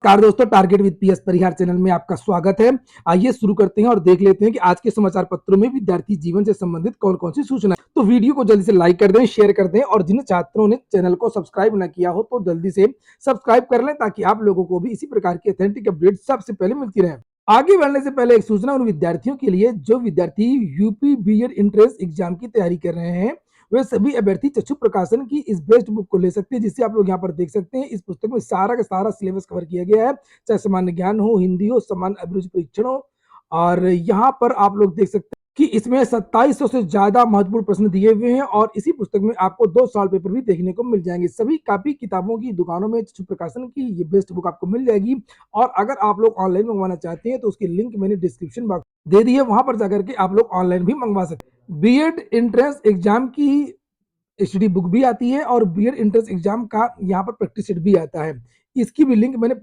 Car दोस्तों, target with PS Parihar channel में आपका स्वागत है। आइए शुरू करते हैं और देख लेते हैं कि आज के समाचार पत्रों में विद्यार्थी जीवन से संबंधित कौन कौन सी सूचना है। तो वीडियो को जल्दी से लाइक कर दें, शेयर कर दें और जिन छात्रों ने चैनल को सब्सक्राइब ना किया हो तो जल्दी से सब्सक्राइब कर लें ताकि आप लोगों को भी इसी प्रकार की ऑथेंटिक अपडेट सबसे पहले मिलती रहे। आगे बढ़ने से पहले एक सूचना उन विद्यार्थियों के लिए जो विद्यार्थी यूपी बीएड एंट्रेंस एग्जाम की तैयारी कर रहे हैं। वे सभी अभ्यर्थी चक्षु प्रकाशन की इस बेस्ट बुक को ले सकते हैं, जिसे आप लोग यहाँ पर देख सकते हैं। इस पुस्तक में सारा का सारा सिलेबस कवर किया गया है, चाहे सामान्य ज्ञान हो, हिंदी हो, सामान्य अभिरुचि परीक्षण हो। और यहाँ पर आप लोग देख सकते हैं कि इसमें 2700 से ज्यादा महत्वपूर्ण प्रश्न दिए हुए हैं और इसी पुस्तक में आपको 2 साल पेपर भी देखने को मिल जाएंगे। सभी कापी किताबों की दुकानों में चक्षु प्रकाशन की ये बेस्ट बुक आपको मिल जाएगी। और अगर आप लोग ऑनलाइन मंगवाना चाहते हैं तो उसकी लिंक मैंने डिस्क्रिप्शन बॉक्स दे दी है, वहां पर जाकर के आप लोग ऑनलाइन भी मंगवा सकते हैं। बीएड एंट्रेंस एग्जाम की एचडी बुक भी आती है और बीएड एंट्रेंस एग्जाम का यहाँ पर प्रैक्टिस सेट भी आता है। इसकी भी लिंक मैंने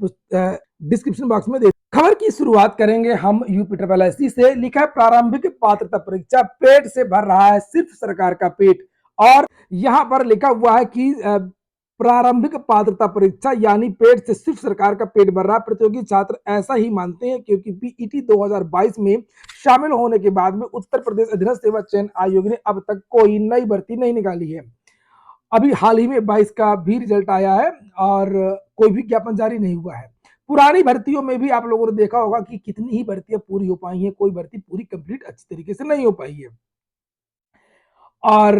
डिस्क्रिप्शन बॉक्स में दे। खबर की शुरुआत करेंगे हम यूपी ट्रिपल एससी से। लिखा है प्रारंभिक पात्रता परीक्षा पेट से भर रहा है सिर्फ सरकार का पेट। और यहाँ पर लिखा हुआ है कि प्रारंभिक पात्रता परीक्षा यानी पेट से सिर्फ सरकार का पेट भर रहा है। प्रतियोगी छात्र ऐसा ही मानते हैं क्योंकि पीईटी 2022 में शामिल होने के बाद में उत्तर प्रदेश अधीनस्थ सेवा चयन आयोग ने अब तक कोई नई भर्ती नहीं निकाली है। अभी हाल ही में 22 का भी रिजल्ट आया है और कोई भी विज्ञापन जारी नहीं हुआ है। पुरानी भर्तियों में भी आप लोगों ने देखा होगा कि कितनी ही भर्तियां पूरी हो पाई हैं, कोई भर्ती पूरी कंप्लीट अच्छी तरीके से नहीं हो पाई है। और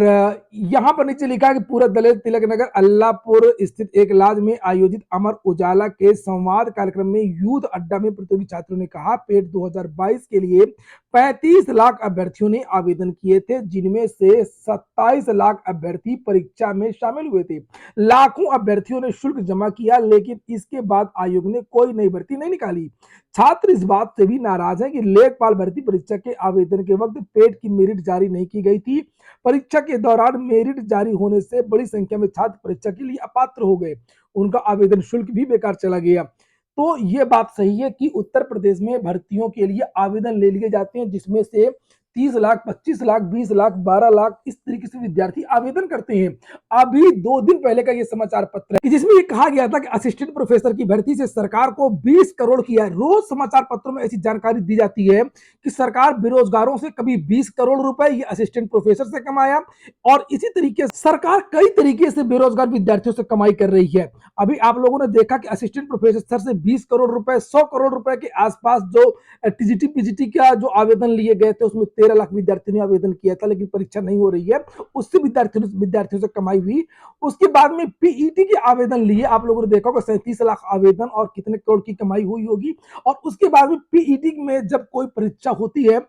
यहां पर नीचे लिखा है कि पूरा दलित तिलक नगर अल्लाहपुर स्थित एक लॉज में आयोजित अमर उजाला के संवाद कार्यक्रम में यूथ अड्डा में प्रतियोगी छात्रों ने कहा पेट 2022 के लिए 35 लाख अभ्यर्थियों ने आवेदन किए थे, जिनमें से 27 लाख अभ्यर्थी परीक्षा में शामिल हुए थे। लाखों अभ्यर्थियों ने शुल्क जमा किया, लेकिन इसके बाद आयोग ने कोई नई भर्ती नहीं निकाली। छात्र इस बात से भी नाराज हैं कि लेखपाल भर्ती परीक्षा के आवेदन के वक्त पेट की मेरिट जारी नहीं की गई थी। परीक्षा के दौरान मेरिट जारी होने से बड़ी संख्या में छात्र परीक्षा के लिए अपात्र हो गए, उनका आवेदन शुल्क भी बेकार चला गया। तो ये बात सही है कि उत्तर प्रदेश में भर्तियों के लिए आवेदन ले लिए जाते हैं, जिसमें से 30 लाख, 25 लाख, 20 लाख, 12 लाख इस तरीके से विद्यार्थी आवेदन करते हैं। अभी 2 दिन पहले का ये समाचार पत्र है जिसमें ये कहा गया था कि असिस्टेंट प्रोफेसर की भर्ती से सरकार को 20 करोड़ किया है। रोज समाचार पत्रों में ऐसी जानकारी दी जाती है कि सरकार बेरोजगारों से कभी 20 करोड़ रुपए ये असिस्टेंट प्रोफेसर से कमाया और इसी तरीके से सरकार कई तरीके से बेरोजगार विद्यार्थियों से कमाई कर रही है। अभी आप लोगों ने देखा कि असिस्टेंट प्रोफेसर से 20 करोड़ रुपए, 100 करोड़ रुपए के आसपास जो टीजीटी पीजीटी का जो आवेदन लिए गए थे उसमें 13 लाख विद्यार्थियों ने आवेदन किया था, लेकिन परीक्षा नहीं हो रही है, उससे विद्यार्थियों से कमाई हुई। उसके बाद में पीईटी के आवेदन लिए आप लोगों ने देखा होगा 37 लाख आवेदन और कितने करोड़ की कमाई हुई होगी। और उसके बाद में पीईटी में जब कोई परीक्षा होती है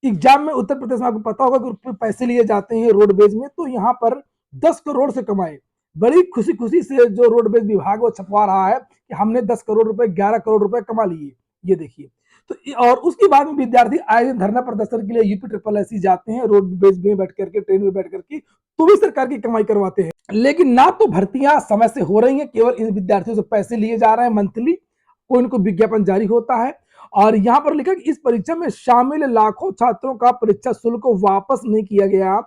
एग्जाम में, उत्तर प्रदेश में आपको पता होगा कि पैसे लिए जाते हैं रोडवेज में, तो यहाँ पर 10 करोड़ से कमाए। बड़ी खुशी खुशी से जो रोडवेज विभाग वो छपवा रहा है कि हमने 10 करोड़ रुपए, 11 करोड़ रुपए कमा लिए। ये देखिए। तो और उसके बाद में विद्यार्थी आए दिन धरना प्रदर्शन के लिए यूपी ट्रिपल एससी जाते हैं, रोडवेज में बैठ करके, ट्रेन में बैठ करके, तो भी सरकार की कमाई करवाते हैं। लेकिन ना तो भर्तियां समय से हो रही हैं, केवल इन विद्यार्थियों से पैसे लिए जा रहे हैं मंथली, कोई इनको विज्ञापन जारी होता है। और यहां पर लिखा कि इस परीक्षा में शामिल लाखों छात्रों का परीक्षा शुल्क वापस नहीं किया गया।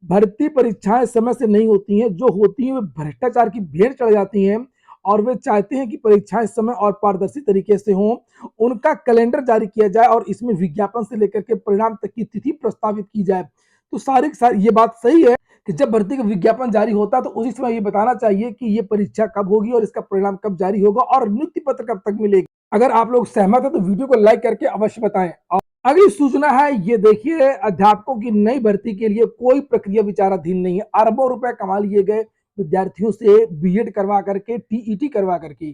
भर्ती परीक्षाएं समय से नहीं होती हैं, जो होती हैं वे भ्रष्टाचार की भेंट चढ़ जाती हैं और वे चाहते हैं कि परीक्षाएं समय और पारदर्शी तरीके से हों। उनका कैलेंडर जारी किया जाए और इसमें विज्ञापन से लेकर के परिणाम तक की तिथि प्रस्तावित की जाए। तो सारी ये बात सही है कि जब भर्ती का विज्ञापन जारी होता है तो उसी समय ये बताना चाहिए कि ये परीक्षा कब होगी और इसका परिणाम कब जारी होगा और नियुक्ति पत्र कब तक मिलेगा। अगर आप लोग सहमत है तो वीडियो को लाइक करके अवश्य बताएं। अगली सूचना है, ये देखिए, अध्यापकों की नई भर्ती के लिए कोई प्रक्रिया विचाराधीन नहीं है। अरबों रुपए कमा लिए गए विद्यार्थियों से बीएड करवा करके, टीईटी करवा करके,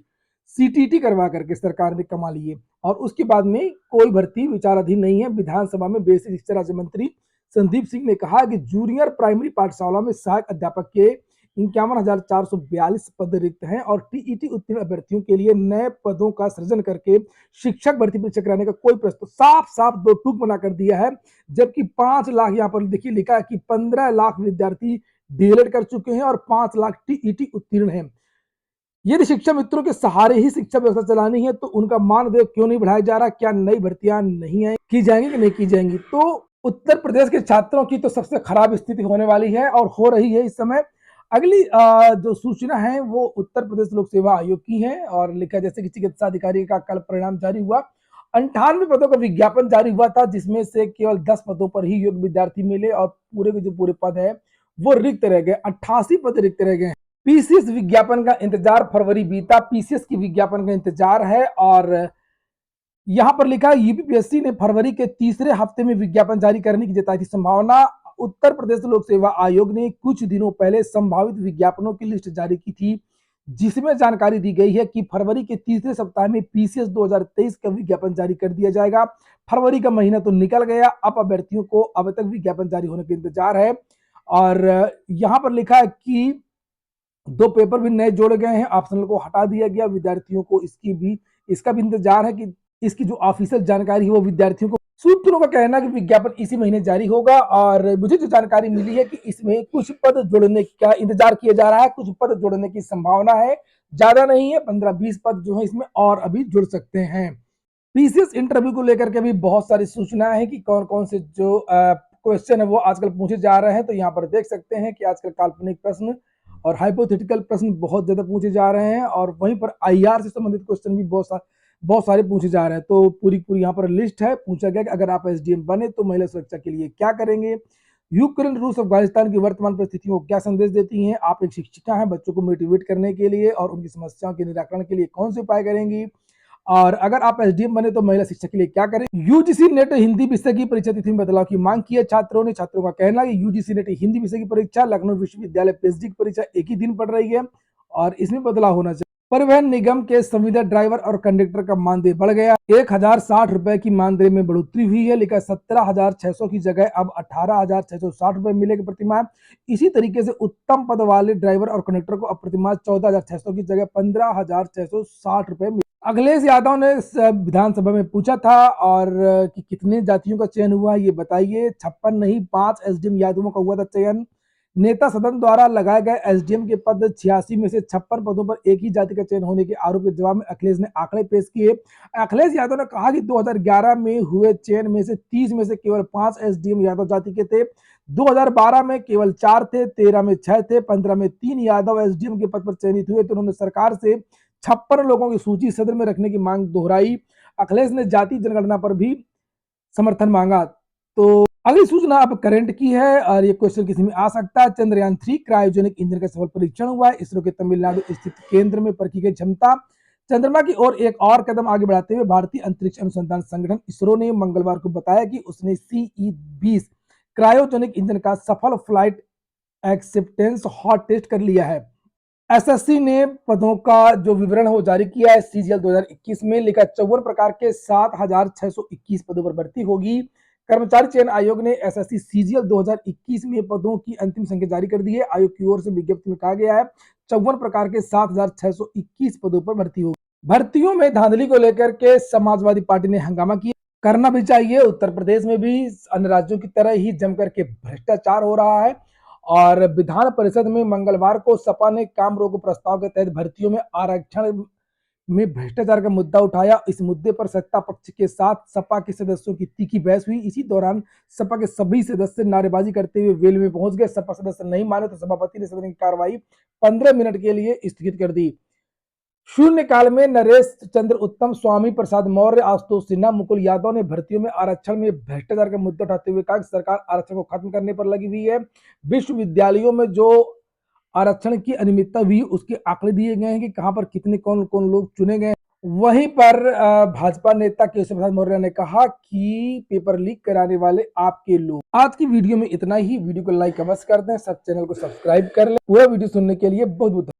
सीटीटी करवा करके सरकार ने कमा लिए और उसके बाद में कोई भर्ती विचाराधीन नहीं है। विधानसभा में बेसिक शिक्षा राज्य मंत्री संदीप सिंह ने कहा कि जूनियर प्राइमरी पाठशाला में सहायक अध्यापक के 51,442 पद रिक्त हैं और टीईटी उत्तीर्ण अभ्यर्थियों के लिए नए पदों का सृजन करके शिक्षक भर्ती परीक्षा कराने का कोई प्रस्ताव, साफ साफ दो टूक बना कर दिया है। जबकि 5 लाख, यहाँ पर देखिए लिखा है कि 15 लाख विद्यार्थी डीएलएड कर चुके हैं और 5 लाख टीईटी उत्तीर्ण हैं। यदि शिक्षा मित्रों के सहारे ही शिक्षा व्यवस्था चलानी है तो उनका मानदेय क्यों नहीं बढ़ाया जा रहा? क्या नई भर्तियां नहीं की जाएंगी कि नहीं की जाएंगी? तो उत्तर प्रदेश के छात्रों की तो सबसे खराब स्थिति होने वाली है और हो रही है इस समय। अगली जो सूचना है वो उत्तर प्रदेश लोक सेवा आयोग की है और लिखा जैसे कि चिकित्सा अधिकारी का कल परिणाम जारी हुआ। 98 पदों का विज्ञापन जारी हुआ था जिसमें से केवल 10 पदों पर ही योग्य विद्यार्थी मिले और पूरे के जो पूरे पद है वो रिक्त रह गए, 88 पद रिक्त रह गए। पीसीएस विज्ञापन का इंतजार, फरवरी बीता, पीसीएस की विज्ञापन का इंतजार है और यहां पर लिखा है यूपीपीएससी ने फरवरी के तीसरे हफ्ते में विज्ञापन जारी करने की जताई थी संभावना। उत्तर प्रदेश लोक सेवा आयोग ने कुछ दिनों पहले संभावित विज्ञापनों की लिस्ट जारी की थी जिसमें जानकारी दी गई है कि फरवरी के तीसरे सप्ताह में पीसीएस 2023 का विज्ञापन जारी कर दिया जाएगा। फरवरी का महीना तो निकल गया, अब अभ्यर्थियों को अब तक विज्ञापन जारी होने का इंतजार है और यहां पर लिखा है कि 2 पेपर भी नए जोड़े गए हैं, ऑप्शनल को हटा दिया गया, विद्यार्थियों को इसका भी इंतजार है कि इसकी जो ऑफिशियल जानकारी है वो विद्यार्थियों को। सूत्रों का कहना है कि विज्ञापन इसी महीने जारी होगा और मुझे जो जानकारी मिली है कि इसमें कुछ पद जोड़ने का इंतजार किया जा रहा है, कुछ पद जोड़ने की संभावना है, ज्यादा नहीं है, 15-20 पद जो है इसमें और अभी जुड़ सकते हैं। पीसीएस इंटरव्यू को लेकर के भी बहुत सारी सूचना है कि कौन कौन से जो क्वेश्चन है वो आजकल पूछे जा रहे हैं, तो यहाँ पर देख सकते हैं कि आजकल काल्पनिक प्रश्न और हाइपोथेटिकल प्रश्न बहुत ज्यादा पूछे जा रहे हैं और वहीं पर आईआर से संबंधित क्वेश्चन भी बहुत सारे पूछे जा रहे हैं। तो पूरी पूरी यहाँ पर लिस्ट है। पूछा गया कि अगर आप एसडीएम बने तो महिला सुरक्षा के लिए क्या करेंगे, यूक्रेन रूस अफगानिस्तान की वर्तमान परिस्थितियों को क्या संदेश देती हैं, आप एक शिक्षिका हैं, बच्चों को मोटिवेट करने के लिए और उनकी समस्याओं के निराकरण के लिए कौन से उपाय करेंगी, और अगर आप एसडीएम बने तो महिला शिक्षा के लिए क्या करें। यूजीसी नेट हिंदी विषय की परीक्षा तिथि में बदलाव की मांग की है छात्रों ने। छात्रों का कहना है कि यूजीसी नेट हिंदी विषय की परीक्षा लखनऊ विश्वविद्यालय पीएचडी की परीक्षा एक ही दिन पड़ रही है और इसमें बदलाव होना चाहिए। परिवहन निगम के संविदा ड्राइवर और कंडक्टर का मानदेय बढ़ गया, 1060 रुपए की मानदेय में बढ़ोतरी हुई है। लिखा 17,600 की जगह अब 18,660 रुपए मिलेगा प्रतिमाह। इसी तरीके से उत्तम पद वाले ड्राइवर और कंडक्टर को अब प्रतिमाह 14,600 की जगह 15,660 रुपए। अखिलेश यादव ने विधानसभा में पूछा था और कि कितने जातियों का चयन हुआ ये बताइए। 56 नहीं 5 एसडीएम यादवों का हुआ था चयन। नेता सदन द्वारा लगाए गए एसडीएम के पद 86 में से 56 पदों पर एक ही जाति का चयन होने के आरोप के जवाब में अखिलेश ने आंकड़े पेश किए। अखिलेश यादव ने कहा कि 2011 में हुए चयन में से 30 में से केवल 5 एसडीएम यादव जाति के थे, 2012 में केवल 4 थे, 13 में 6 थे, 15 में 3 यादव एसडीएम के पद पर चयनित हुए। तो उन्होंने सरकार से 56 लोगों की सूची सदन में रखने की मांग दोहराई। अखिलेश ने जाति जनगणना पर भी समर्थन मांगा। तो अगली सूचना अब करंट की है और ये क्वेश्चन किसी में आ सकता है। चंद्रयान 3 क्रायोजेनिक इंजन का सफल परीक्षण हुआ है। इसरो के तमिलनाडु स्थित केंद्र में परखी गई क्षमता। चंद्रमा की ओर एक और कदम आगे बढ़ाते हुए भारतीय अंतरिक्ष अनुसंधान संगठन इसरो ने मंगलवार को बताया कि उसने CE-20 क्रायोजेनिक इंजन का सफल फ्लाइट एक्सेप्टेंस हॉट टेस्ट कर लिया है। एसएससी ने पदों का जो विवरण है वो जारी किया है। सीजीएल 2021 में लिखा 54 प्रकार के 7,621 पदों पर भर्ती होगी। कर्मचारी चयन आयोग ने एसएससी सीजीएल 2021 में पदों की अंतिम संख्या जारी कर दी है। आयोग की ओर से विज्ञप्ति में कहा गया है 54 प्रकार के 7,621 पदों पर भर्ती होगी। भर्तियों में धांधली को लेकर के समाजवादी पार्टी ने हंगामा किया। करना भी चाहिए, उत्तर प्रदेश में भी अन्य राज्यों की तरह ही जम करके भ्रष्टाचार हो रहा है और विधान परिषद में मंगलवार को सपा ने काम रोको प्रस्ताव के तहत भर्तियों में आरक्षण में भ्रष्टाचार का मुद्दा उठाया। इस मुद्दे पर सत्ता पक्ष के साथ सपा के सदस्यों की तीखी बहस हुई। इसी दौरान सपा के सभी सदस्य नारेबाजी करते हुए वेल में पहुंच गए। सपा सदस्य नहीं माने तो सभापति ने सदन की कार्रवाई 15 मिनट के लिए स्थगित कर दी। शून्यकाल में नरेश चंद्र उत्तम, स्वामी प्रसाद मौर्य, आशुतोष सिन्हा, मुकुल यादव ने भर्तियों में आरक्षण में भ्रष्टाचार का मुद्दा उठाते हुए कहा कि सरकार आरक्षण को खत्म करने पर लगी हुई है। विश्वविद्यालयों में जो आरक्षण की अनियमितता हुई उसके आंकड़े दिए गए हैं कि कहां पर कितने कौन कौन लोग चुने गए। वहीं पर भाजपा नेता केशव प्रसाद मौर्य ने कहा कि पेपर लीक कराने वाले आपके लोग। आज की वीडियो में इतना ही। वीडियो को लाइक अवश्य कर दें, सब चैनल को सब्सक्राइब कर लें। पूरा वीडियो सुनने के लिए बहुत बहुत